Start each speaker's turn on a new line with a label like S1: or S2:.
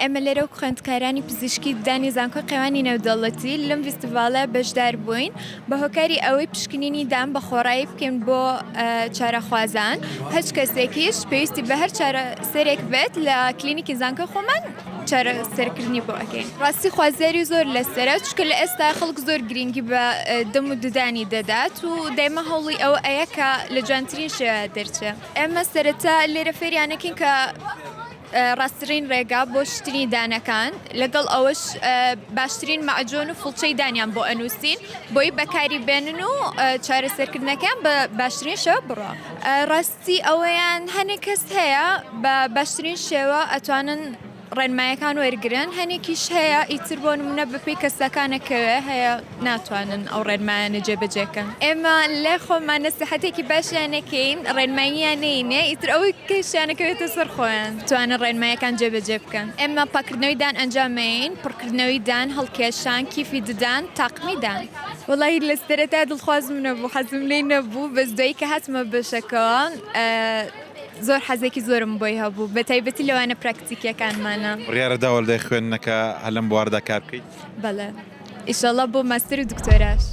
S1: ئێمە لێرە و خوێندکارانی پزیشکی دانی زانکۆ قێوانی نێودەوڵەتی لەم فیستیڤالە بەشدار بووین بە هۆکاری ئەوەی پشکنینی دان بە خۆڕایی بکەین بۆ چارەخوازان هەچ کەسێکیش پێویستی بە هەر چارەسەرێک بێت لە کلینیکی زانکۆ خۆمان چارەسەرکردنی بۆ ئەەکەین. ڕاستی خوازیاری زۆر لەسەرە چکە لە ئێستا خەڵک زۆر گرنگی بە دەم و ددانی دەدات و دایمە هەوڵی ئەوە ئەیە کە لە جوانترین شێوە دەرچێت. ئێمە سەرەتا لێرە فێریانەکەین کە ڕاستترین ڕێگا بۆ شتنی دانەکان لەگەڵ ئەوەش باشترین مەعجۆن و فڵچەی دانیان بۆ ئەنووسین بۆی بەکاری بێنن و چارەسەرکردنەکان بە باشترین شێوە بڕە. ڕاستی ئەوەیان هەنێک کەس هەیە بە باشترین شێوە ئەتوانن ڕێنمایەکان وەرگرن هەنێکیش هەیە ئیتر بۆ نمونە بەپێی کەسەکانەکەوێ هەیە ناتوانن ئەو ڕێنمایانە جێبەجێکەن. ئێمە لە خۆمان نەسیحەتێکی باشیانەکەین ڕێنماییان نینێ ئیتر ئەوەی کەشیانەکەوێتە سەر خۆیان توانن ڕێنمایەکان جێبەجێ بکەن. ئێمە پاکردنەوەی دان ئەنجامین، پڕکردنەوەی دان، هەڵکێشان، کیفی ددان، تاقمی دان. وەڵی لە سەرەتا دڵخوازم نەبوو حەزم لێی نەبوو بەس دوایی کە هاتمە بەشەکەوە زۆر حەزێکی زۆرم بۆی هەبوو بە تایبەتی لەوانە پراکتیکیەکانمانە.
S2: ڕیارە داوەڵدەی خوێندنەکە هەلم بواردە کار بکەیت؟
S1: بەڵێ ئیشەڵڵا بۆ ماستەر و دکتۆراش.